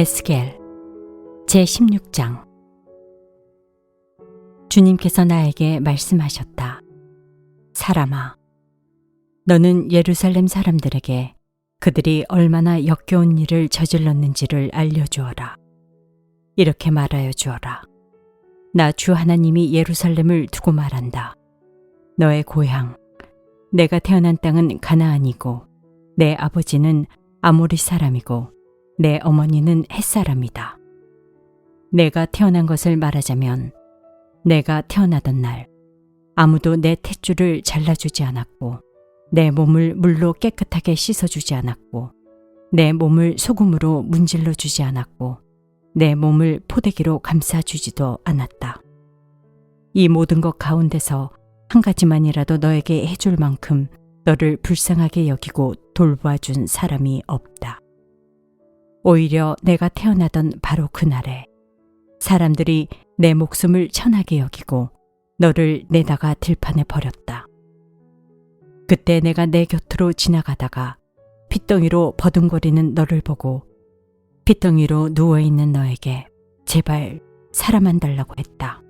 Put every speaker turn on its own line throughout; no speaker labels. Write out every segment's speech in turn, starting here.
에스겔 제16장. 주님께서 나에게 말씀하셨다. 사람아, 너는 예루살렘 사람들에게 그들이 얼마나 역겨운 일을 저질렀는지를 알려주어라. 이렇게 말하여 주어라. 나 주 하나님이 예루살렘을 두고 말한다. 너의 고향, 내가 태어난 땅은 가나안이고 내 아버지는 아모리 사람이고 내 어머니는 헷사람이다. 내가 태어난 것을 말하자면 내가 태어나던 날 아무도 내 탯줄을 잘라주지 않았고 내 몸을 물로 깨끗하게 씻어주지 않았고 내 몸을 소금으로 문질러 주지 않았고 내 몸을 포대기로 감싸주지도 않았다. 이 모든 것 가운데서 한 가지만이라도 너에게 해줄 만큼 너를 불쌍하게 여기고 돌보아준 사람이 없다. 오히려 내가 태어나던 바로 그날에 사람들이 내 목숨을 천하게 여기고 너를 내다가 들판에 버렸다. 그때 내가 내 곁으로 지나가다가 핏덩이로 버둥거리는 너를 보고 핏덩이로 누워있는 너에게 제발 사람만 달라고 했다.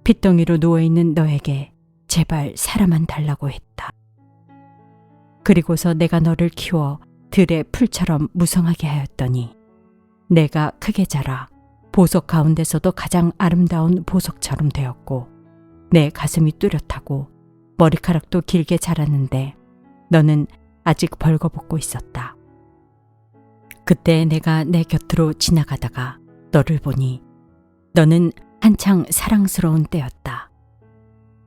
핏덩이로 누워있는 너에게 제발 사람만 달라고 했다. 그리고서 내가 너를 키워 들의 풀처럼 무성하게 하였더니 내가 크게 자라 보석 가운데서도 가장 아름다운 보석처럼 되었고 내 가슴이 뚜렷하고 머리카락도 길게 자랐는데 너는 아직 벌거벗고 있었다. 그때 내가 내 곁으로 지나가다가 너를 보니 너는 한창 사랑스러운 때였다.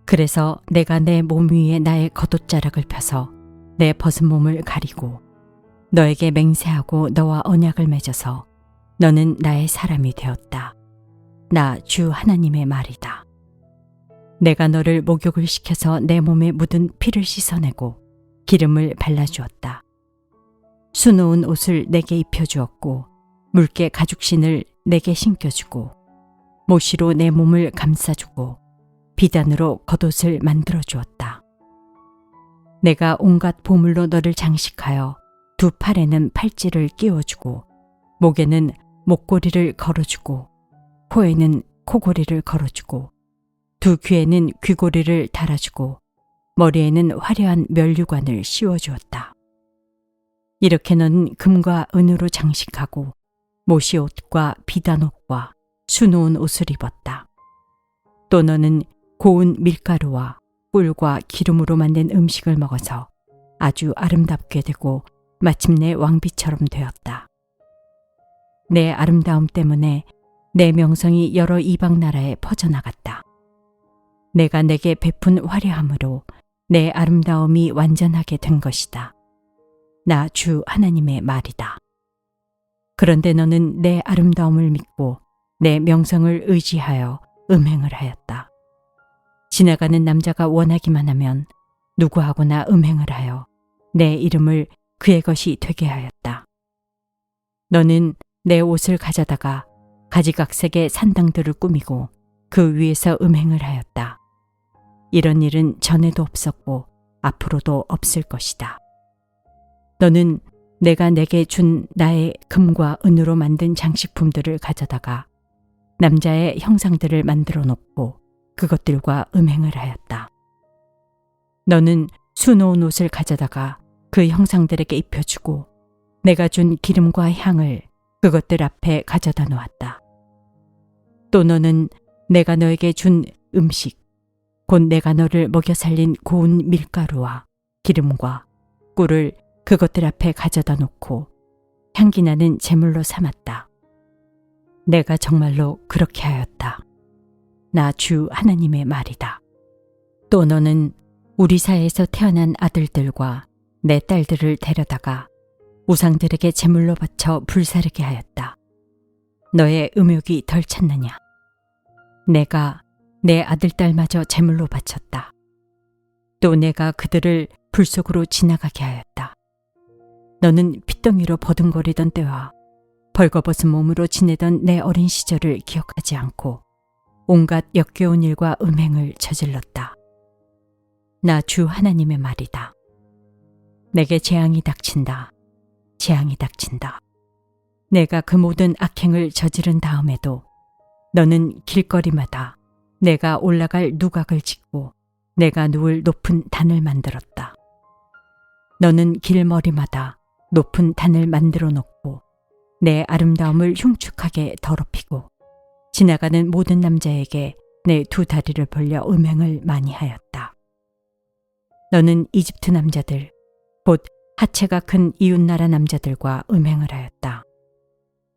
그래서 내가 내 몸 위에 나의 겉옷자락을 펴서 내 벗은 몸을 가리고 너에게 맹세하고 너와 언약을 맺어서 너는 나의 사람이 되었다. 나 주 하나님의 말이다. 내가 너를 목욕을 시켜서 내 몸에 묻은 피를 씻어내고 기름을 발라주었다. 수놓은 옷을 내게 입혀주었고 묽게 가죽신을 내게 신겨주고 모시로 내 몸을 감싸주고 비단으로 겉옷을 만들어주었다. 내가 온갖 보물로 너를 장식하여 두 팔에는 팔찌를 끼워주고 목에는 목고리를 걸어주고 코에는 코고리를 걸어주고 두 귀에는 귀고리를 달아주고 머리에는 화려한 면류관을 씌워주었다. 이렇게 너는 금과 은으로 장식하고 모시옷과 비단옷과 수놓은 옷을 입었다. 또 너는 고운 밀가루와 꿀과 기름으로 만든 음식을 먹어서 아주 아름답게 되고 마침내 왕비처럼 되었다. 내 아름다움 때문에 내 명성이 여러 이방 나라에 퍼져나갔다. 내가 내게 베푼 화려함으로 내 아름다움이 완전하게 된 것이다. 나 주 하나님의 말이다. 그런데 너는 내 아름다움을 믿고 내 명성을 의지하여 음행을 하였다. 지나가는 남자가 원하기만 하면 누구하고나 음행을 하여 내 이름을 그의 것이 되게 하였다. 너는 내 옷을 가져다가 가지각색의 산당들을 꾸미고 그 위에서 음행을 하였다. 이런 일은 전에도 없었고 앞으로도 없을 것이다. 너는 내가 내게 준 나의 금과 은으로 만든 장식품들을 가져다가 남자의 형상들을 만들어 놓고 그것들과 음행을 하였다. 너는 수놓은 옷을 가져다가 그 형상들에게 입혀주고 내가 준 기름과 향을 그것들 앞에 가져다 놓았다. 또 너는 내가 너에게 준 음식, 곧 내가 너를 먹여 살린 고운 밀가루와 기름과 꿀을 그것들 앞에 가져다 놓고 향기나는 제물로 삼았다. 내가 정말로 그렇게 하였다. 나 주 하나님의 말이다. 또 너는 우리 사이에서 태어난 아들들과 내 딸들을 데려다가 우상들에게 제물로 바쳐 불사르게 하였다. 너의 음욕이 덜 찼느냐? 내가 내 아들딸마저 제물로 바쳤다. 또 내가 그들을 불 속으로 지나가게 하였다. 너는 핏덩이로 버둥거리던 때와 벌거벗은 몸으로 지내던 내 어린 시절을 기억하지 않고 온갖 역겨운 일과 음행을 저질렀다. 나 주 하나님의 말이다. 내게 재앙이 닥친다. 재앙이 닥친다. 내가 그 모든 악행을 저지른 다음에도 너는 길거리마다 내가 올라갈 누각을 짓고 내가 누울 높은 단을 만들었다. 너는 길머리마다 높은 단을 만들어 놓고 내 아름다움을 흉측하게 더럽히고 지나가는 모든 남자에게 내 두 다리를 벌려 음행을 많이 하였다. 너는 이집트 남자들, 곧 하체가 큰 이웃나라 남자들과 음행을 하였다.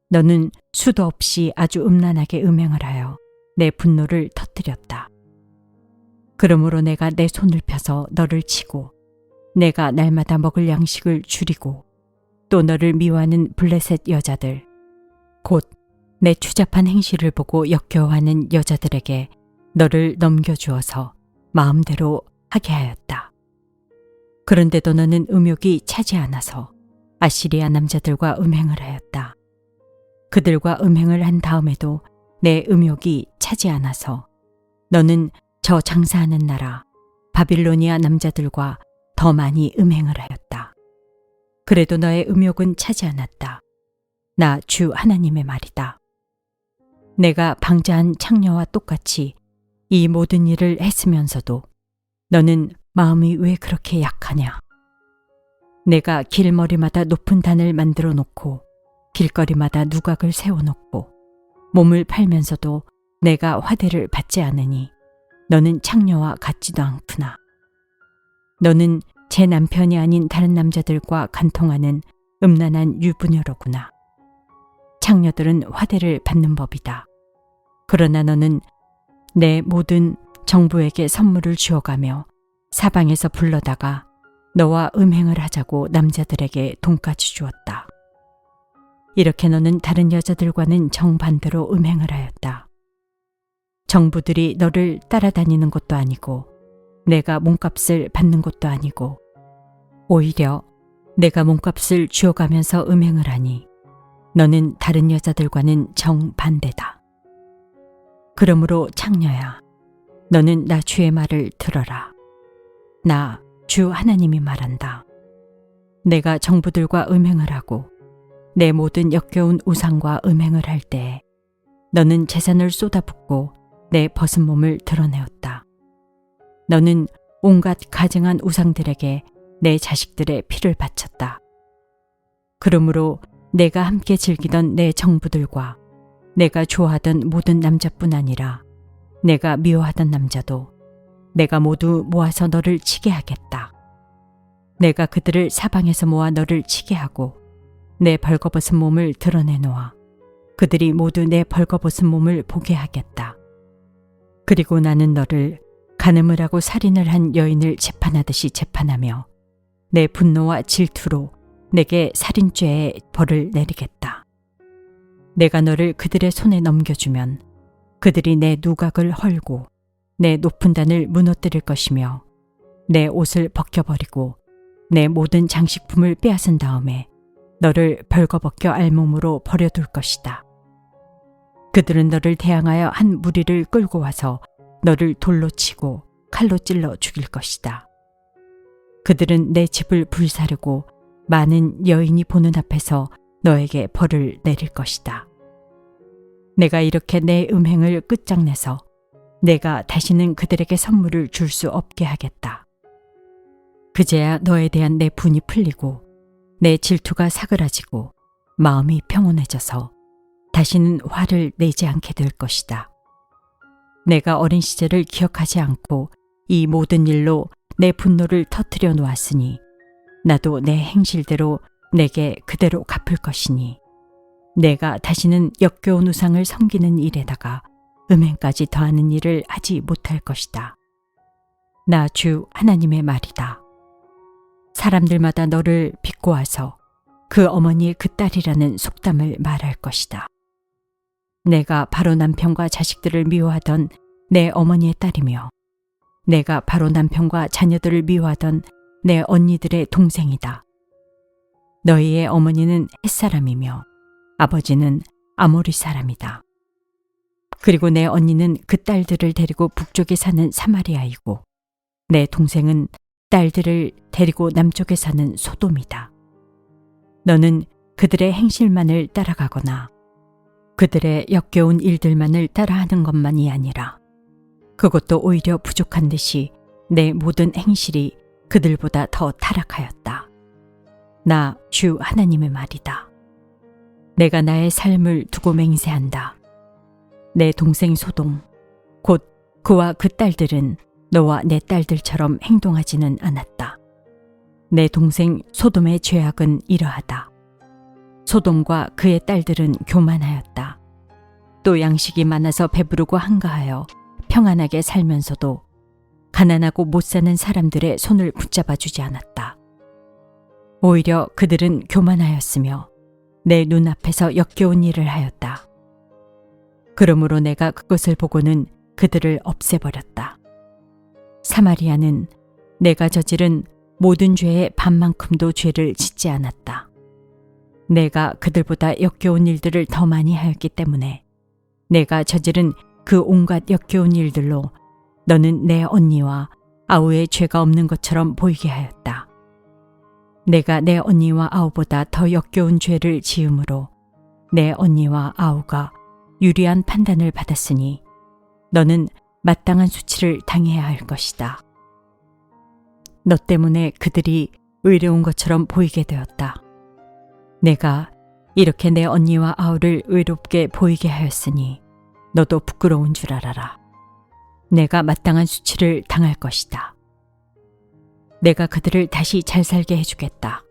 너는 수도 없이 아주 음란하게 음행을 하여 내 분노를 터뜨렸다. 그러므로 내가 내 손을 펴서 너를 치고 내가 날마다 먹을 양식을 줄이고 또 너를 미워하는 블레셋 여자들, 곧 내 추잡한 행실을 보고 역겨워하는 여자들에게 너를 넘겨주어서 마음대로 하게 하였다. 그런데도 너는 음욕이 차지 않아서 아시리아 남자들과 음행을 하였다. 그들과 음행을 한 다음에도 내 음욕이 차지 않아서 너는 저 장사하는 나라 바빌로니아 남자들과 더 많이 음행을 하였다. 그래도 너의 음욕은 차지 않았다. 나 주 하나님의 말이다. 내가 방자한 창녀와 똑같이 이 모든 일을 했으면서도 너는 마음이 왜 그렇게 약하냐? 내가 길머리마다 높은 단을 만들어 놓고 길거리마다 누각을 세워놓고 몸을 팔면서도 내가 화대를 받지 않으니 너는 창녀와 같지도 않구나. 너는 제 남편이 아닌 다른 남자들과 간통하는 음란한 유부녀로구나. 창녀들은 화대를 받는 법이다. 그러나 너는 내 모든 정부에게 선물을 주어가며 사방에서 불러다가 너와 음행을 하자고 남자들에게 돈까지 주었다. 이렇게 너는 다른 여자들과는 정반대로 음행을 하였다. 정부들이 너를 따라다니는 것도 아니고 내가 몸값을 받는 것도 아니고 오히려 내가 몸값을 주어가면서 음행을 하니 너는 다른 여자들과는 정반대다. 그러므로 창녀야, 너는 나 주의 말을 들어라. 나 주 하나님이 말한다. 내가 정부들과 음행을 하고 내 모든 역겨운 우상과 음행을 할 때에 너는 재산을 쏟아붓고 내 벗은 몸을 드러내었다. 너는 온갖 가증한 우상들에게 내 자식들의 피를 바쳤다. 그러므로 내가 함께 즐기던 내 정부들과 내가 좋아하던 모든 남자뿐 아니라 내가 미워하던 남자도 내가 모두 모아서 너를 치게 하겠다. 내가 그들을 사방에서 모아 너를 치게 하고 내 벌거벗은 몸을 드러내놓아 그들이 모두 내 벌거벗은 몸을 보게 하겠다. 그리고 나는 너를 간음을 하고 살인을 한 여인을 재판하듯이 재판하며 내 분노와 질투로 내게 살인죄의 벌을 내리겠다. 내가 너를 그들의 손에 넘겨주면 그들이 내 누각을 헐고 내 높은 단을 무너뜨릴 것이며 내 옷을 벗겨버리고 내 모든 장식품을 빼앗은 다음에 너를 벌거벗겨 알몸으로 버려둘 것이다. 그들은 너를 대항하여 한 무리를 끌고 와서 너를 돌로 치고 칼로 찔러 죽일 것이다. 그들은 내 집을 불사르고 많은 여인이 보는 앞에서 너에게 벌을 내릴 것이다. 내가 이렇게 내 음행을 끝장내서 내가 다시는 그들에게 선물을 줄 수 없게 하겠다. 그제야 너에 대한 내 분이 풀리고 내 질투가 사그라지고 마음이 평온해져서 다시는 화를 내지 않게 될 것이다. 내가 어린 시절을 기억하지 않고 이 모든 일로 내 분노를 터뜨려 놓았으니 나도 내 행실대로 내게 그대로 갚을 것이니 내가 다시는 역겨운 우상을 섬기는 일에다가 음행까지 더하는 일을 하지 못할 것이다. 나 주 하나님의 말이다. 사람들마다 너를 비꼬아서 그 어머니의 그 딸이라는 속담을 말할 것이다. 내가 바로 남편과 자식들을 미워하던 내 어머니의 딸이며 내가 바로 남편과 자녀들을 미워하던 내 언니들의 동생이다. 너희의 어머니는 햇사람이며 아버지는 아모리 사람이다. 그리고 내 언니는 그 딸들을 데리고 북쪽에 사는 사마리아이고 내 동생은 딸들을 데리고 남쪽에 사는 소돔이다. 너는 그들의 행실만을 따라가거나 그들의 역겨운 일들만을 따라하는 것만이 아니라 그것도 오히려 부족한 듯이 내 모든 행실이 그들보다 더 타락하였다. 나 주 하나님의 말이다. 내가 나의 삶을 두고 맹세한다. 내 동생 소돔, 곧 그와 그 딸들은 너와 내 딸들처럼 행동하지는 않았다. 내 동생 소돔의 죄악은 이러하다. 소돔과 그의 딸들은 교만하였다. 또 양식이 많아서 배부르고 한가하여 평안하게 살면서도 가난하고 못 사는 사람들의 손을 붙잡아 주지 않았다. 오히려 그들은 교만하였으며 내 눈앞에서 역겨운 일을 하였다. 그러므로 내가 그것을 보고는 그들을 없애버렸다. 사마리아는 내가 저지른 모든 죄의 반만큼도 죄를 짓지 않았다. 내가 그들보다 역겨운 일들을 더 많이 하였기 때문에 내가 저지른 그 온갖 역겨운 일들로 너는 내 언니와 아우의 죄가 없는 것처럼 보이게 하였다. 내가 내 언니와 아우보다 더 역겨운 죄를 지음으로 내 언니와 아우가 유리한 판단을 받았으니 너는 마땅한 수치를 당해야 할 것이다. 너 때문에 그들이 의로운 것처럼 보이게 되었다. 내가 이렇게 내 언니와 아우를 의롭게 보이게 하였으니 너도 부끄러운 줄 알아라. 내가 마땅한 수치를 당할 것이다. 내가 그들을 다시 잘 살게 해주겠다.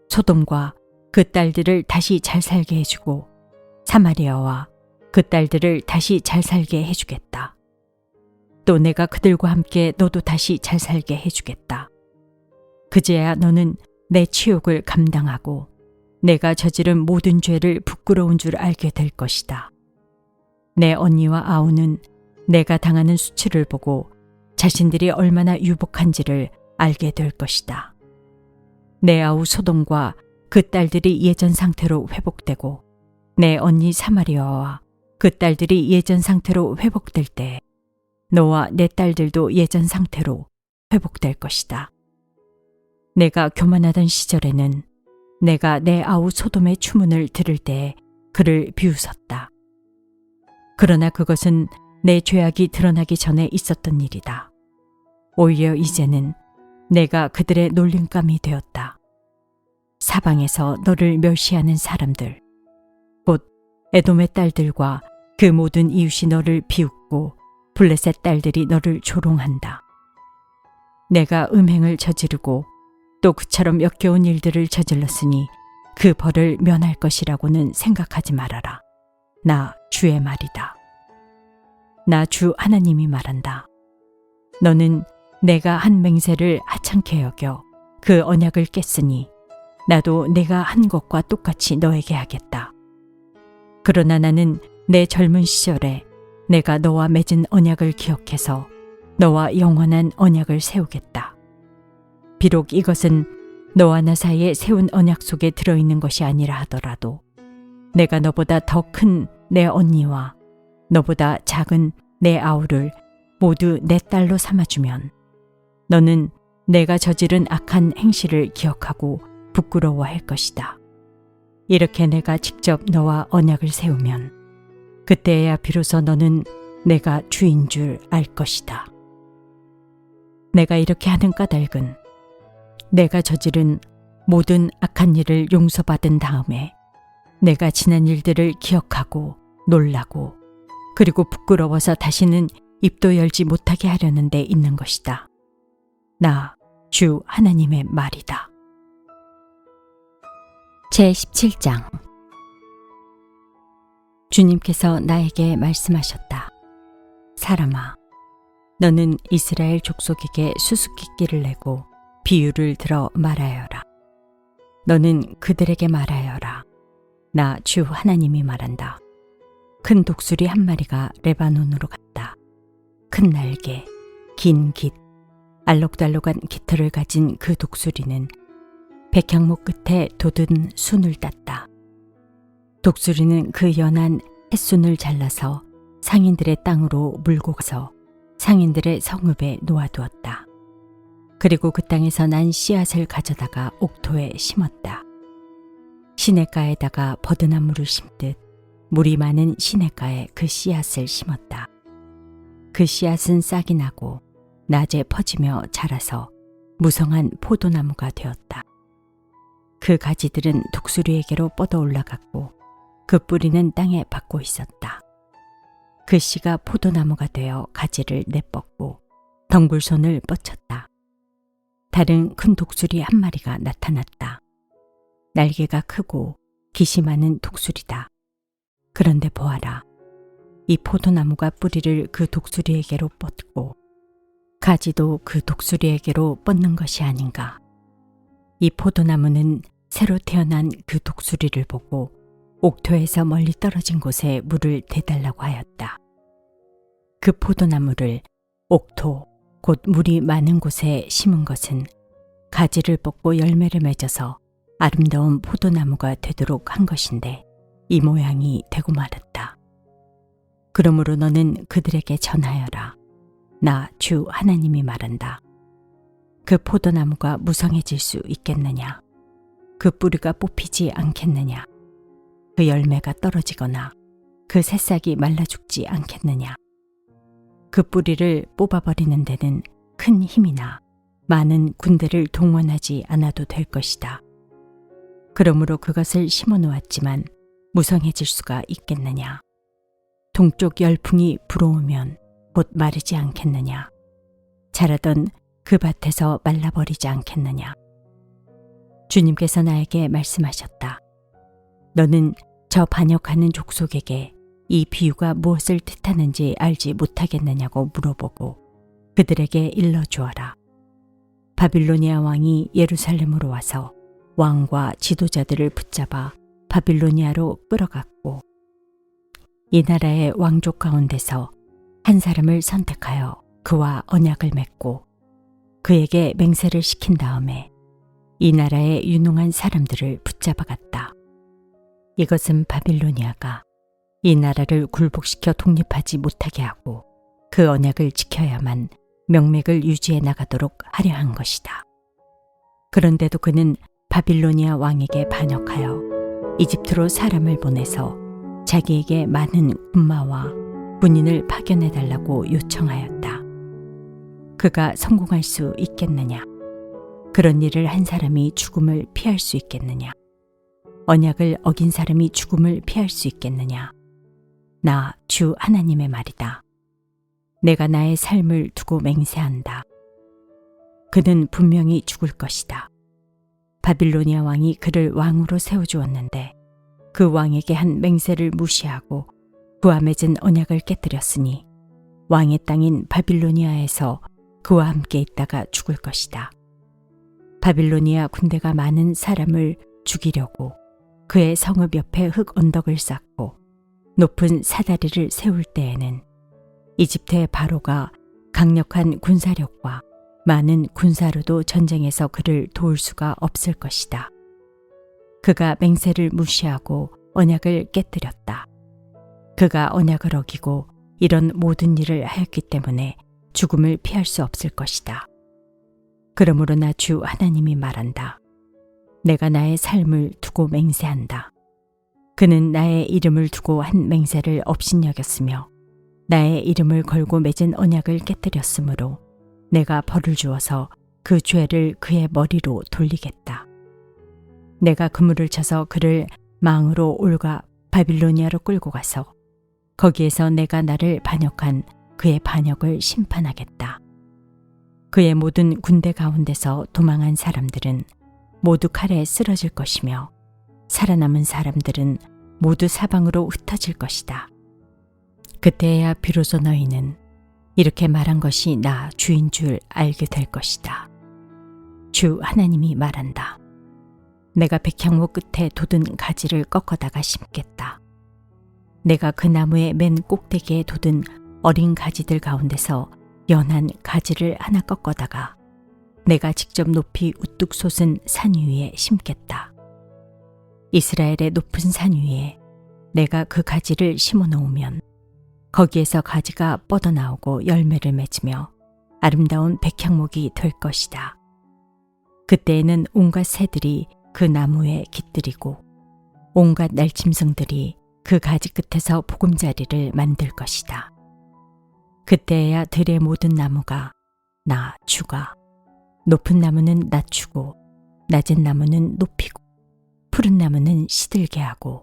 소돔과 그 딸들을 다시 잘 살게 해주고 사마리아와 그 딸들을 다시 잘 살게 해주겠다. 또 내가 그들과 함께 너도 다시 잘 살게 해주겠다. 그제야 너는 내 치욕을 감당하고 내가 저지른 모든 죄를 부끄러운 줄 알게 될 것이다. 내 언니와 아우는 내가 당하는 수치를 보고 자신들이 얼마나 유복한지를 알게 될 것이다. 내 아우 소돔과 그 딸들이 예전 상태로 회복되고 내 언니 사마리아와 그 딸들이 예전 상태로 회복될 때 너와 내 딸들도 예전 상태로 회복될 것이다. 내가 교만하던 시절에는 내가 내 아우 소돔의 추문을 들을 때 그를 비웃었다. 그러나 그것은 내 죄악이 드러나기 전에 있었던 일이다. 오히려 이제는 내가 그들의 놀림감이 되었다. 사방에서 너를 멸시하는 사람들, 곧 에돔의 딸들과 그 모든 이웃이 너를 비웃고 블레셋 딸들이 너를 조롱한다. 내가 음행을 저지르고 또 그처럼 역겨운 일들을 저질렀으니 그 벌을 면할 것이라고는 생각하지 말아라. 나 주의 말이다. 나 주 하나님이 말한다. 너는 내가 한 맹세를 하찮게 여겨 그 언약을 깼으니 나도 내가 한 것과 똑같이 너에게 하겠다. 그러나 나는 내 젊은 시절에 내가 너와 맺은 언약을 기억해서 너와 영원한 언약을 세우겠다. 비록 이것은 너와 나 사이에 세운 언약 속에 들어있는 것이 아니라 하더라도 내가 너보다 더 큰 내 언니와 너보다 작은 내 아우를 모두 내 딸로 삼아주면 너는 내가 저지른 악한 행실을 기억하고 부끄러워할 것이다. 이렇게 내가 직접 너와 언약을 세우면 그때야 비로소 너는 내가 주인 줄 알 것이다. 내가 이렇게 하는 까닭은 내가 저지른 모든 악한 일을 용서받은 다음에 내가 지난 일들을 기억하고 놀라고 그리고 부끄러워서 다시는 입도 열지 못하게 하려는 데 있는 것이다. 나 주 하나님의 말이다. 제17장 주님께서 나에게 말씀하셨다. 사람아, 너는 이스라엘 족속에게 수수께끼를 내고 비유를 들어 말하여라. 너는 그들에게 말하여라. 나 주 하나님이 말한다. 큰 독수리 한 마리가 레바논으로 갔다. 큰 날개, 긴 깃, 알록달록한 깃털을 가진 그 독수리는 백향목 끝에 돋은 순을 땄다. 독수리는 그 연한 햇순을 잘라서 상인들의 땅으로 물고 가서 상인들의 성읍에 놓아두었다. 그리고 그 땅에서 난 씨앗을 가져다가 옥토에 심었다. 시냇가에다가 버드나무를 심듯 물이 많은 시냇가에 그 씨앗을 심었다. 그 씨앗은 싹이 나고 낮에 퍼지며 자라서 무성한 포도나무가 되었다. 그 가지들은 독수리에게로 뻗어 올라갔고 그 뿌리는 땅에 박고 있었다. 그 씨가 포도나무가 되어 가지를 내뻗고 덩굴손을 뻗쳤다. 다른 큰 독수리 한 마리가 나타났다. 날개가 크고 깃이 많은 독수리다. 그런데 보아라. 이 포도나무가 뿌리를 그 독수리에게로 뻗고 가지도 그 독수리에게로 뻗는 것이 아닌가. 이 포도나무는 새로 태어난 그 독수리를 보고 옥토에서 멀리 떨어진 곳에 물을 대달라고 하였다. 그 포도나무를 옥토, 곧 물이 많은 곳에 심은 것은 가지를 뻗고 열매를 맺어서 아름다운 포도나무가 되도록 한 것인데 이 모양이 되고 말았다. 그러므로 너는 그들에게 전하여라. 나 주 하나님이 말한다. 그 포도나무가 무성해질 수 있겠느냐? 그 뿌리가 뽑히지 않겠느냐? 그 열매가 떨어지거나 그 새싹이 말라 죽지 않겠느냐? 그 뿌리를 뽑아버리는 데는 큰 힘이나 많은 군대를 동원하지 않아도 될 것이다. 그러므로 그것을 심어 놓았지만 무성해질 수가 있겠느냐? 동쪽 열풍이 불어오면 곧 마르지 않겠느냐? 자라던 그 밭에서 말라버리지 않겠느냐? 주님께서 나에게 말씀하셨다. 너는 저 반역하는 족속에게 이 비유가 무엇을 뜻하는지 알지 못하겠느냐고 물어보고 그들에게 일러주어라. 바빌로니아 왕이 예루살렘으로 와서 왕과 지도자들을 붙잡아 바빌로니아로 끌어갔고 이 나라의 왕족 가운데서 한 사람을 선택하여 그와 언약을 맺고 그에게 맹세를 시킨 다음에 이 나라의 유능한 사람들을 붙잡아 갔다. 이것은 바빌로니아가 이 나라를 굴복시켜 독립하지 못하게 하고 그 언약을 지켜야만 명맥을 유지해 나가도록 하려 한 것이다. 그런데도 그는 바빌로니아 왕에게 반역하여 이집트로 사람을 보내서 자기에게 많은 군마와 군인을 파견해 달라고 요청하였다. 그가 성공할 수 있겠느냐? 그런 일을 한 사람이 죽음을 피할 수 있겠느냐? 언약을 어긴 사람이 죽음을 피할 수 있겠느냐? 나 주 하나님의 말이다. 내가 나의 삶을 두고 맹세한다. 그는 분명히 죽을 것이다. 바빌로니아 왕이 그를 왕으로 세워주었는데 그 왕에게 한 맹세를 무시하고 그와 맺은 언약을 깨뜨렸으니 왕의 땅인 바빌로니아에서 그와 함께 있다가 죽을 것이다. 바빌로니아 군대가 많은 사람을 죽이려고 그의 성읍 옆에 흙 언덕을 쌓고 높은 사다리를 세울 때에는 이집트의 바로가 강력한 군사력과 많은 군사로도 전쟁에서 그를 도울 수가 없을 것이다. 그가 맹세를 무시하고 언약을 깨뜨렸다. 그가 언약을 어기고 이런 모든 일을 하였기 때문에 죽음을 피할 수 없을 것이다. 그러므로 나 주 하나님이 말한다. 내가 나의 삶을 두고 맹세한다. 그는 나의 이름을 두고 한 맹세를 업신여겼으며 나의 이름을 걸고 맺은 언약을 깨뜨렸으므로 내가 벌을 주어서 그 죄를 그의 머리로 돌리겠다. 내가 그물을 쳐서 그를 망으로 올가 바빌로니아로 끌고 가서 거기에서 내가 나를 반역한 그의 반역을 심판하겠다. 그의 모든 군대 가운데서 도망한 사람들은 모두 칼에 쓰러질 것이며 살아남은 사람들은 모두 사방으로 흩어질 것이다. 그때야 비로소 너희는 이렇게 말한 것이 나 주인 줄 알게 될 것이다. 주 하나님이 말한다. 내가 백향목 끝에 돋은 가지를 꺾어다가 심겠다. 내가 그 나무의 맨 꼭대기에 돋은 어린 가지들 가운데서 연한 가지를 하나 꺾어다가 내가 직접 높이 우뚝 솟은 산 위에 심겠다. 이스라엘의 높은 산 위에 내가 그 가지를 심어 놓으면 거기에서 가지가 뻗어나오고 열매를 맺으며 아름다운 백향목이 될 것이다. 그때에는 온갖 새들이 그 나무에 깃들이고 온갖 날짐승들이 그 가지 끝에서 보금자리를 만들 것이다. 그때야 들의 모든 나무가 나 주가 높은 나무는 낮추고 낮은 나무는 높이고 푸른 나무는 시들게 하고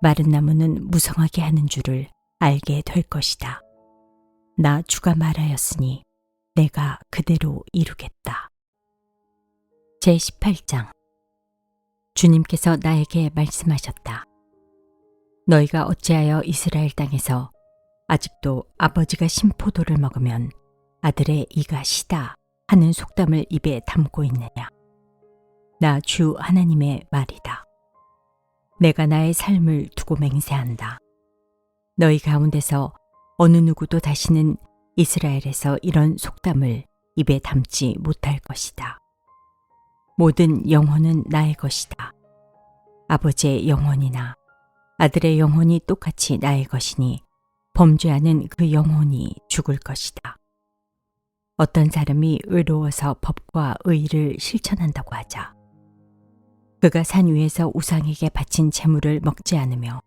마른 나무는 무성하게 하는 줄을 알게 될 것이다. 나 주가 말하였으니 내가 그대로 이루겠다. 제18장 주님께서 나에게 말씀하셨다. 너희가 어찌하여 이스라엘 땅에서 아직도 아버지가 신 포도를 먹으면 아들의 이가 시다 하는 속담을 입에 담고 있느냐. 나 주 하나님의 말이다. 내가 나의 삶을 두고 맹세한다. 너희 가운데서 어느 누구도 다시는 이스라엘에서 이런 속담을 입에 담지 못할 것이다. 모든 영혼은 나의 것이다. 아버지의 영혼이나 아들의 영혼이 똑같이 나의 것이니 범죄하는 그 영혼이 죽을 것이다. 어떤 사람이 의로워서 법과 의를 실천한다고 하자. 그가 산 위에서 우상에게 바친 제물을 먹지 않으며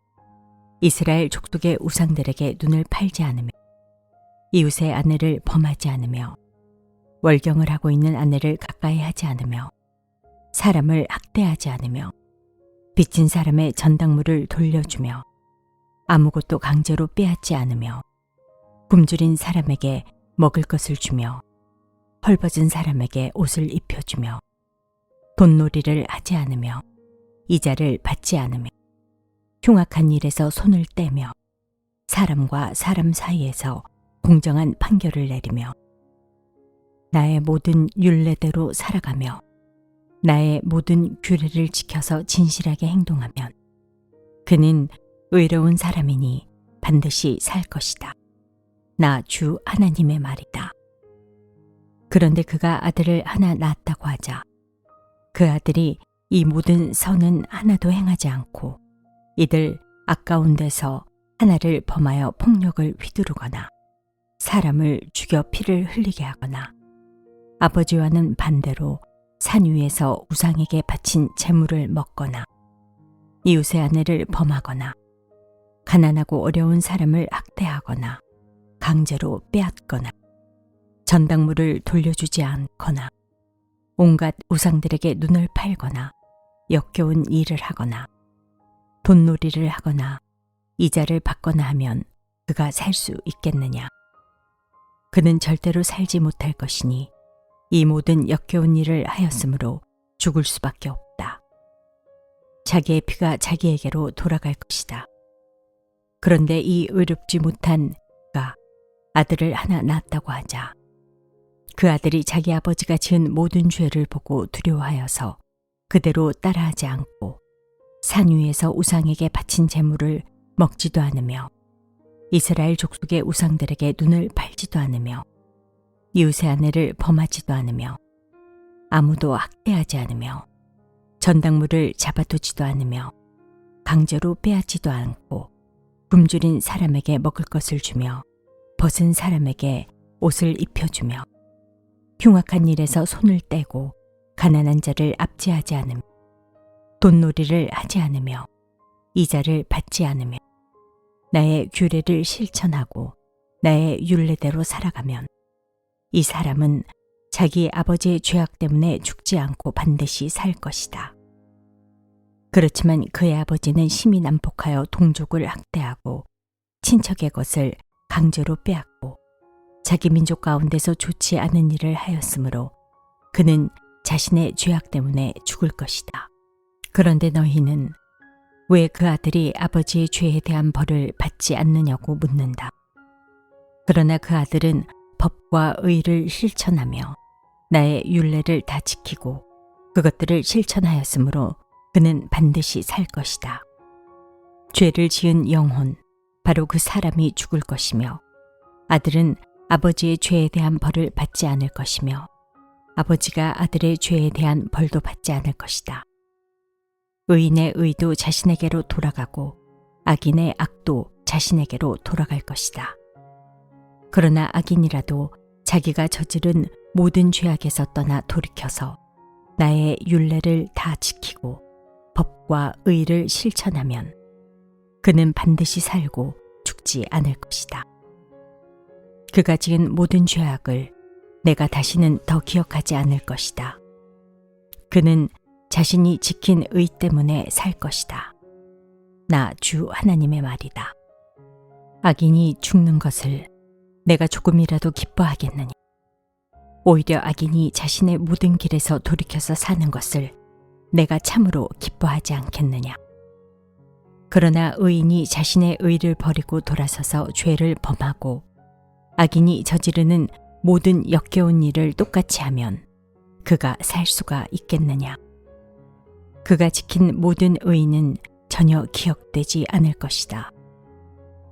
이스라엘 족속의 우상들에게 눈을 팔지 않으며 이웃의 아내를 범하지 않으며 월경을 하고 있는 아내를 가까이 하지 않으며 사람을 학대하지 않으며 빚진 사람의 전당물을 돌려주며 아무것도 강제로 빼앗지 않으며 굶주린 사람에게 먹을 것을 주며 헐벗은 사람에게 옷을 입혀주며 돈놀이를 하지 않으며 이자를 받지 않으며 흉악한 일에서 손을 떼며 사람과 사람 사이에서 공정한 판결을 내리며 나의 모든 율례대로 살아가며 나의 모든 규례를 지켜서 진실하게 행동하면 그는 의로운 사람이니 반드시 살 것이다. 나 주 하나님의 말이다. 그런데 그가 아들을 하나 낳았다고 하자. 그 아들이 이 모든 선은 하나도 행하지 않고 이들 아까운 데서 하나를 범하여 폭력을 휘두르거나 사람을 죽여 피를 흘리게 하거나 아버지와는 반대로 산 위에서 우상에게 바친 제물을 먹거나 이웃의 아내를 범하거나 가난하고 어려운 사람을 학대하거나 강제로 빼앗거나 전당물을 돌려주지 않거나 온갖 우상들에게 눈을 팔거나 역겨운 일을 하거나 돈놀이를 하거나 이자를 받거나 하면 그가 살 수 있겠느냐. 그는 절대로 살지 못할 것이니 이 모든 역겨운 일을 하였으므로 죽을 수밖에 없다. 자기의 피가 자기에게로 돌아갈 것이다. 그런데 이 의롭지 못한 그가 아들을 하나 낳았다고 하자. 그 아들이 자기 아버지가 지은 모든 죄를 보고 두려워하여서 그대로 따라하지 않고 산 위에서 우상에게 바친 제물을 먹지도 않으며 이스라엘 족속의 우상들에게 눈을 팔지도 않으며 이웃의 아내를 범하지도 않으며 아무도 학대하지 않으며 전당물을 잡아두지도 않으며 강제로 빼앗지도 않고 굶주린 사람에게 먹을 것을 주며 벗은 사람에게 옷을 입혀주며 흉악한 일에서 손을 떼고 가난한 자를 압제하지 않으며 돈놀이를 하지 않으며 이자를 받지 않으며 나의 규례를 실천하고 나의 율례대로 살아가면 이 사람은 자기 아버지의 죄악 때문에 죽지 않고 반드시 살 것이다. 그렇지만 그의 아버지는 심히 난폭하여 동족을 학대하고 친척의 것을 강제로 빼앗고 자기 민족 가운데서 좋지 않은 일을 하였으므로 그는 자신의 죄악 때문에 죽을 것이다. 그런데 너희는 왜 그 아들이 아버지의 죄에 대한 벌을 받지 않느냐고 묻는다. 그러나 그 아들은 법과 의를 실천하며 나의 율례를 다 지키고 그것들을 실천하였으므로 그는 반드시 살 것이다. 죄를 지은 영혼, 바로 그 사람이 죽을 것이며 아들은 아버지의 죄에 대한 벌을 받지 않을 것이며 아버지가 아들의 죄에 대한 벌도 받지 않을 것이다. 의인의 의도 자신에게로 돌아가고 악인의 악도 자신에게로 돌아갈 것이다. 그러나 악인이라도 자기가 저지른 모든 죄악에서 떠나 돌이켜서 나의 율례를 다 지키고 법과 의를 실천하면 그는 반드시 살고 죽지 않을 것이다. 그가 지은 모든 죄악을 내가 다시는 더 기억하지 않을 것이다. 그는 자신이 지킨 의 때문에 살 것이다. 나 주 하나님의 말이다. 악인이 죽는 것을 내가 조금이라도 기뻐하겠느냐? 오히려 악인이 자신의 모든 길에서 돌이켜서 사는 것을 내가 참으로 기뻐하지 않겠느냐? 그러나 의인이 자신의 의를 버리고 돌아서서 죄를 범하고 악인이 저지르는 모든 역겨운 일을 똑같이 하면 그가 살 수가 있겠느냐? 그가 지킨 모든 의는 전혀 기억되지 않을 것이다.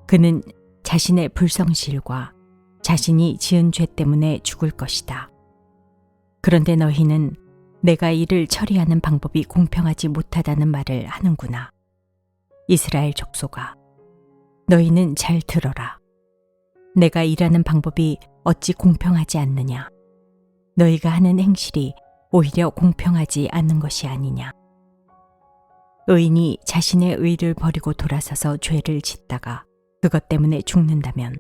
그는 자신의 불성실과 자신이 지은 죄 때문에 죽을 것이다. 그런데 너희는 내가 이를 처리하는 방법이 공평하지 못하다는 말을 하는구나. 이스라엘 족속아, 너희는 잘 들어라. 내가 일하는 방법이 어찌 공평하지 않느냐? 너희가 하는 행실이 오히려 공평하지 않는 것이 아니냐? 의인이 자신의 의를 버리고 돌아서서 죄를 짓다가 그것 때문에 죽는다면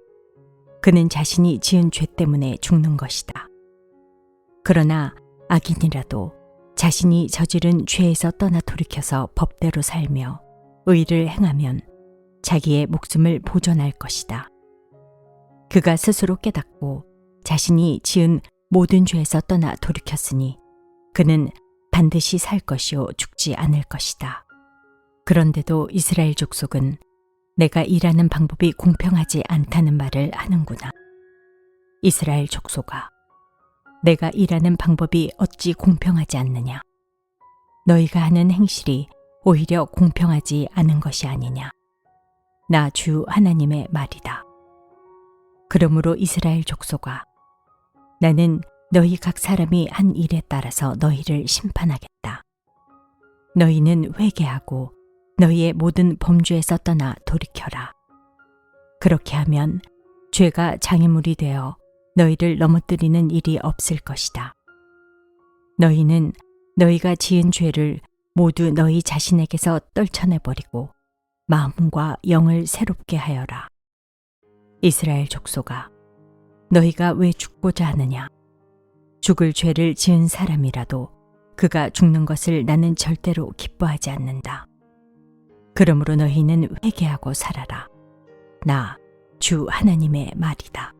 그는 자신이 지은 죄 때문에 죽는 것이다. 그러나 악인이라도 자신이 저지른 죄에서 떠나 돌이켜서 법대로 살며 의를 행하면 자기의 목숨을 보존할 것이다. 그가 스스로 깨닫고 자신이 지은 모든 죄에서 떠나 돌이켰으니 그는 반드시 살 것이요 죽지 않을 것이다. 그런데도 이스라엘 족속은 내가 일하는 방법이 공평하지 않다는 말을 하는구나. 이스라엘 족속아, 내가 일하는 방법이 어찌 공평하지 않느냐? 너희가 하는 행실이 오히려 공평하지 않은 것이 아니냐? 나 주 하나님의 말이다. 그러므로 이스라엘 족속아, 나는 너희 각 사람이 한 일에 따라서 너희를 심판하겠다. 너희는 회개하고 너희의 모든 범죄에서 떠나 돌이켜라. 그렇게 하면 죄가 장애물이 되어 너희를 넘어뜨리는 일이 없을 것이다. 너희는 너희가 지은 죄를 모두 너희 자신에게서 떨쳐내버리고 마음과 영을 새롭게 하여라. 이스라엘 족속아, 너희가 왜 죽고자 하느냐? 죽을 죄를 지은 사람이라도 그가 죽는 것을 나는 절대로 기뻐하지 않는다. 그러므로 너희는 회개하고 살아라. 나 주 하나님의 말이다.